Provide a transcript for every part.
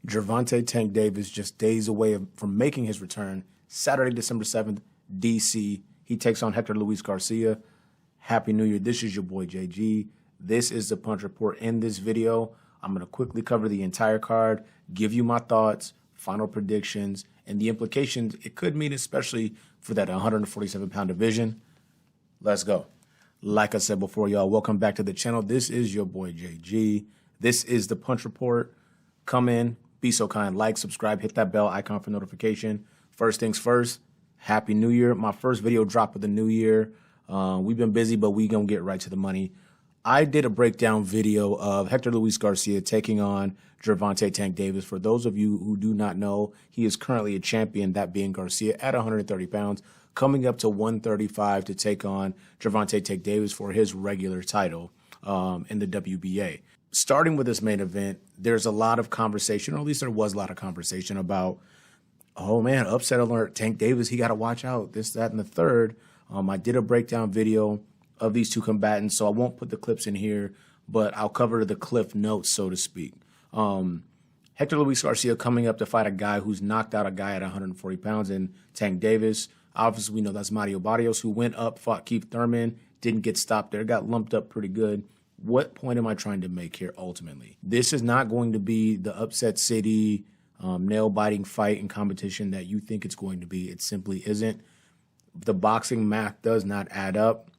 Gervonta Tank Davis just days away from making his return. Saturday, December 7th, D.C. He takes on Hector Garcia. Happy New Year. This is your boy JG. This is the Punch Report. In this video, I'm going to quickly cover the entire card, give you my thoughts, final predictions, and the implications it could mean, especially for that 147-pound division. Let's go. Like I said before, y'all, welcome back to the channel. This is your boy JG. This is the Punch Report. Come in, be so kind, like, subscribe, hit that bell icon for notification. First things first, Happy New Year. My first video drop of the new year. We've been busy, but we gonna get right to the money. I did a breakdown video of Hector Garcia taking on Gervonta Tank Davis. For those of you who do not know, he is currently a champion, that being Garcia, at 130 pounds, coming up to 135 to take on Gervonta Tank Davis for his regular title in the WBA. Starting with this main event, there's a lot of conversation, or at least there was a lot of conversation about, oh man, upset alert, Tank Davis, he got to watch out, this, that, and the third. I did a breakdown video of these two combatants, so I won't put the clips in here, but I'll cover the cliff notes, so to speak. Hector Garcia coming up to fight a guy who's knocked out a guy at 140 pounds in Tank Davis. Obviously, we know that's Mario Barrios, who went up, fought Keith Thurman, didn't get stopped there, got lumped up pretty good. What point am I trying to make here ultimately? This is not going to be the upset city, nail-biting fight and competition that you think it's going to be. It simply isn't. The boxing math does not add up.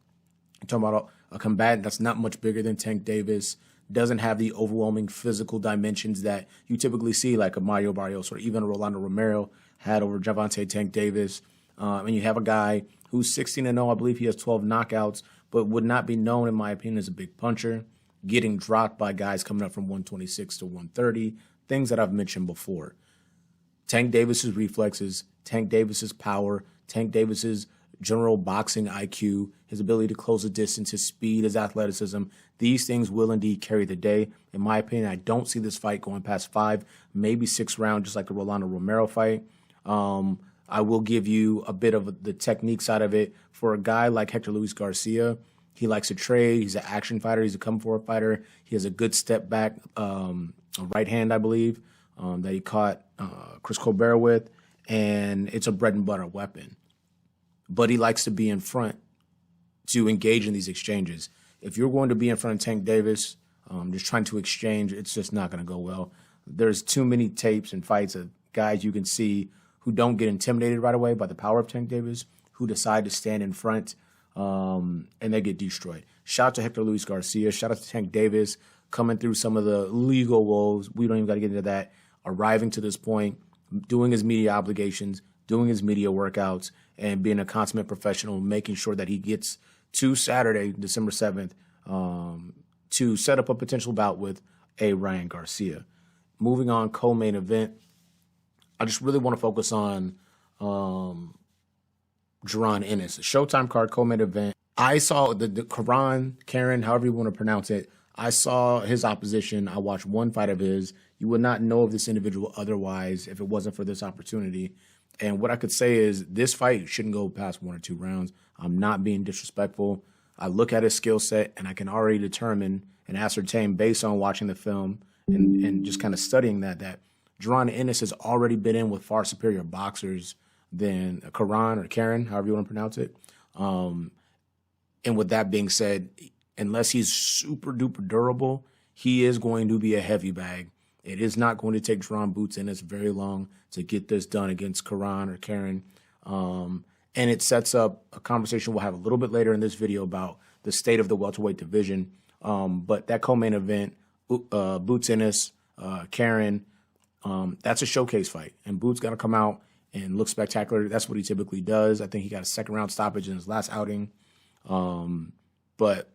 I'm talking about a combatant that's not much bigger than Tank Davis, doesn't have the overwhelming physical dimensions that you typically see, like a Mario Barrios or even a Rolando Romero had over Gervonta Tank Davis. And you have a guy who's 16-0. I believe he has 12 knockouts, but would not be known, in my opinion, as a big puncher, getting dropped by guys coming up from 126 to 130, things that I've mentioned before. Tank Davis's reflexes, Tank Davis's power, Tank Davis's general boxing IQ, his ability to close the distance, his speed, his athleticism, these things will indeed carry the day. In my opinion, I don't see this fight going past 5, maybe 6 rounds, just like the Rolando Romero fight. I will give you a bit of the technique side of it. For a guy like Hector Garcia, he likes to trade. He's an action fighter. He's a come-forward fighter. He has a good step back right hand, I believe, that he caught Chris Colbert with, and it's a bread-and-butter weapon. But he likes to be in front to engage in these exchanges. If you're going to be in front of Tank Davis, just trying to exchange, it's just not going to go well. There's too many tapes and fights of guys you can see who don't get intimidated right away by the power of Tank Davis, who decide to stand in front, and they get destroyed. Shout out to Hector Garcia. Shout out to Tank Davis coming through some of the legal woes. We don't even got to get into that. Arriving to this point, doing his media obligations, doing his media workouts, and being a consummate professional, making sure that he gets to Saturday, December 7th, to set up a potential bout with a Ryan Garcia. Moving on, co-main event. I just really want to focus on Jaron Ennis, Showtime card, co-main event. I saw the Karen, however you want to pronounce it. I saw his opposition. I watched one fight of his. You would not know of this individual otherwise if it wasn't for this opportunity. And what I could say is this fight shouldn't go past 1 or 2 rounds. I'm not being disrespectful. I look at his skill set, and I can already determine and ascertain based on watching the film and just kind of studying that Jaron Ennis has already been in with far superior boxers than Karan or Karen, however you want to pronounce it. And with that being said, unless he's super duper durable, he is going to be a heavy bag. It is not going to take Jaron Boots Ennis very long to get this done against Karan or Karen. And it sets up a conversation we'll have a little bit later in this video about the state of the welterweight division. But that co-main event, Boots Ennis, Karen, that's a showcase fight, and Boots got to come out and look spectacular. That's what he typically does. I think he got a 2nd-round stoppage in his last outing, but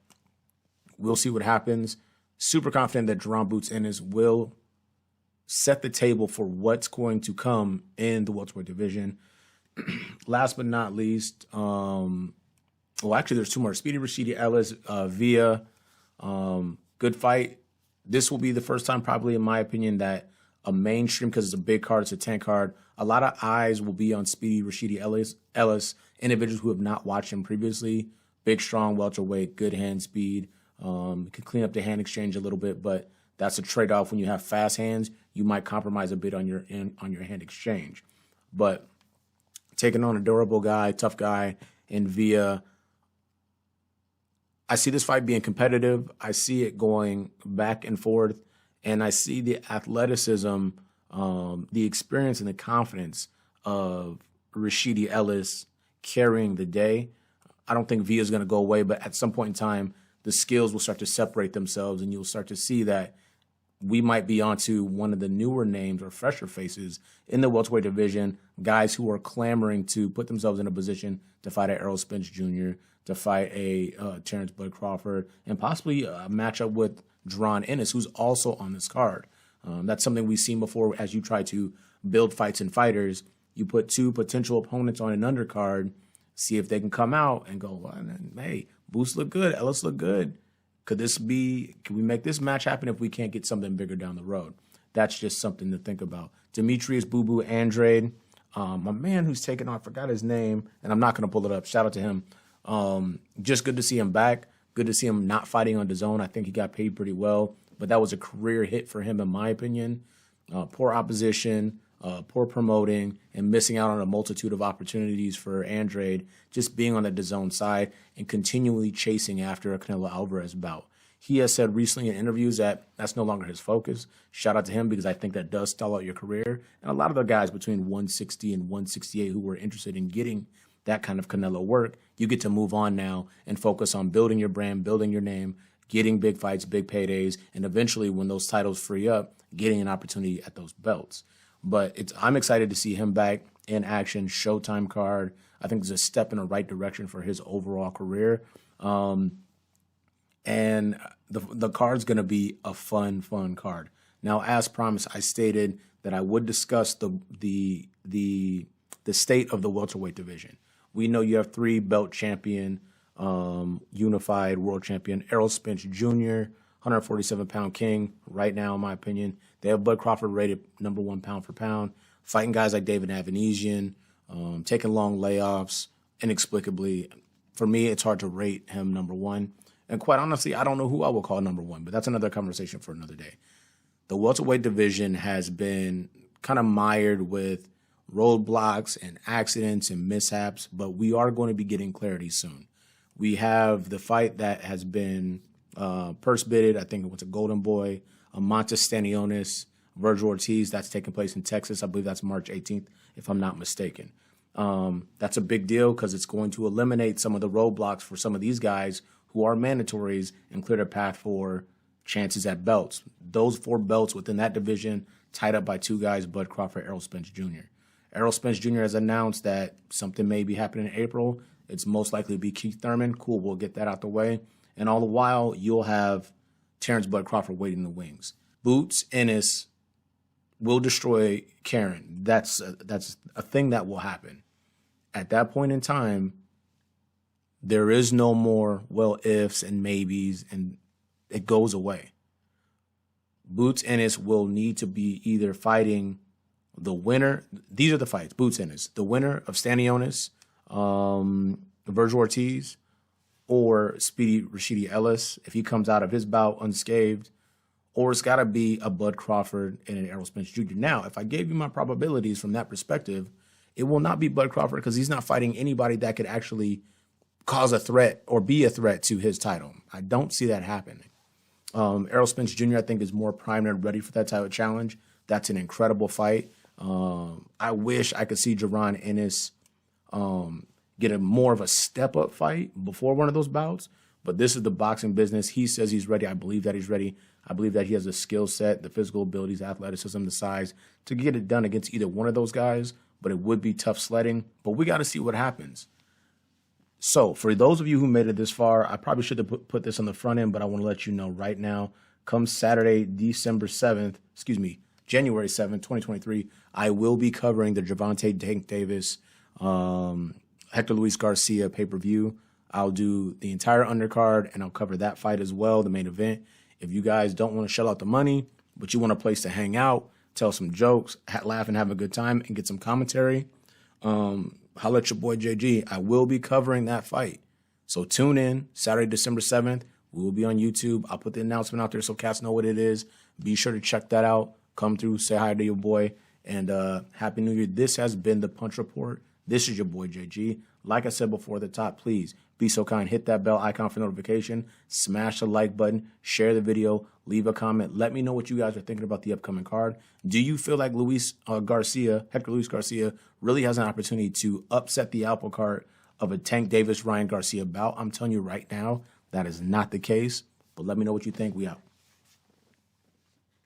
we'll see what happens. Super confident that Jaron Boots Ennis will set the table for what's going to come in the welterweight division. Last but not least, well, actually, there's 2 more. Speedy Rashidi Ellis via good fight. This will be the first time, probably in my opinion, that a mainstream, because it's a big card, it's a tank card, a lot of eyes will be on Speedy Rashidi Ellis, individuals who have not watched him previously. Big, strong welterweight, good hand speed, can clean up the hand exchange a little bit, but that's a trade-off when you have fast hands. you might compromise a bit on your hand exchange. But taking on a durable guy, tough guy in Villa, I see this fight being competitive. I see it going back and forth, and I see the athleticism, the experience, and the confidence of Rashidi Ellis carrying the day. I don't think Villa's going to go away, but at some point in time, the skills will start to separate themselves, and you'll start to see that we might be onto one of the newer names or fresher faces in the welterweight division, guys who are clamoring to put themselves in a position to fight a Errol Spence Jr., to fight a Terrence Bud Crawford, and possibly a matchup with Gervonta Ennis, who's also on this card. That's something we've seen before as you try to build fights and fighters. You put two potential opponents on an undercard, see if they can come out and go, well, hey, Boots look good, Ellis look good. Can we make this match happen if we can't get something bigger down the road? That's just something to think about. Demetrius Boo Boo Andrade, my man who's taken on, I forgot his name, and I'm not going to pull it up. Shout out to him. Just good to see him back. Good to see him not fighting on DAZN. I think he got paid pretty well, but that was a career hit for him, in my opinion. Poor opposition, poor promoting, and missing out on a multitude of opportunities for Andrade, just being on the DAZN side and continually chasing after a Canelo Alvarez bout. He has said recently in interviews that that's no longer his focus. Shout out to him, because I think that does stall out your career. And a lot of the guys between 160 and 168 who were interested in getting that kind of Canelo work, you get to move on now and focus on building your brand, building your name, getting big fights, big paydays, and eventually when those titles free up, getting an opportunity at those belts. But I'm excited to see him back in action, Showtime card. I think it's a step in the right direction for his overall career. And the card's going to be a fun card. Now, as promised, I stated that I would discuss the state of the welterweight division. We know you have 3-belt champion, unified world champion, Errol Spence Jr., 147-pound king right now, in my opinion. They have Bud Crawford rated #1 pound for pound, fighting guys like David Avanesian, taking long layoffs inexplicably. For me, it's hard to rate him #1. And quite honestly, I don't know who I will call #1, but that's another conversation for another day. The welterweight division has been kind of mired with roadblocks and accidents and mishaps, but we are going to be getting clarity soon. We have the fight that has been purse bidded. I think it was a Golden Boy, Montes Stanionis, Virgil Ortiz. That's taking place in Texas. I believe that's March 18th, if I'm not mistaken. That's a big deal because it's going to eliminate some of the roadblocks for some of these guys who are mandatories and clear the path for chances at belts. Those 4 belts within that division tied up by 2 guys, Bud Crawford, Errol Spence Jr. Errol Spence Jr. has announced that something may be happening in April. It's most likely to be Keith Thurman. Cool, we'll get that out the way. And all the while, you'll have Terrence Bud Crawford waiting in the wings. Boots Ennis will destroy Karen. That's a thing that will happen. At that point in time, there is no more well ifs and maybes, and it goes away. Boots Ennis will need to be either fighting the winner. These are the fights. Boots Ennis, the winner of Stanionis, Virgil Ortiz, or Speedy Rashidi Ellis, if he comes out of his bout unscathed, or it's got to be a Bud Crawford and an Errol Spence Jr. Now, if I gave you my probabilities from that perspective, it will not be Bud Crawford because he's not fighting anybody that could actually cause a threat or be a threat to his title. I don't see that happening. Errol Spence Jr., I think, is more primed and ready for that type of challenge. That's an incredible fight. I wish I could see Gervonta Ennis get a more of a step-up fight before one of those bouts. But this is the boxing business. He says he's ready. I believe that he's ready. I believe that he has the skill set, the physical abilities, athleticism, the size to get it done against either one of those guys. But it would be tough sledding. But we got to see what happens. So for those of you who made it this far, I probably should have put this on the front end, but I want to let you know right now, come Saturday, January 7th, 2023, I will be covering the Gervonta Tank Davis, Hector Luis Garcia pay-per-view. I'll do the entire undercard, and I'll cover that fight as well, the main event. If you guys don't want to shell out the money, but you want a place to hang out, tell some jokes, laugh and have a good time, and get some commentary, holla at your boy JG. I will be covering that fight. So tune in Saturday, December 7th. We will be on YouTube. I'll put the announcement out there so cats know what it is. Be sure to check that out. come through, say hi to your boy, and Happy New Year. This has been the Punch Report. This is your boy, JG. Like I said before at the top, please be so kind. Hit that bell icon for notification. Smash the like button. Share the video. Leave a comment. Let me know what you guys are thinking about the upcoming card. Do you feel like Hector Luis Garcia, really has an opportunity to upset the apple cart of a Tank Davis, Ryan Garcia bout? I'm telling you right now, that is not the case. But let me know what you think. We out.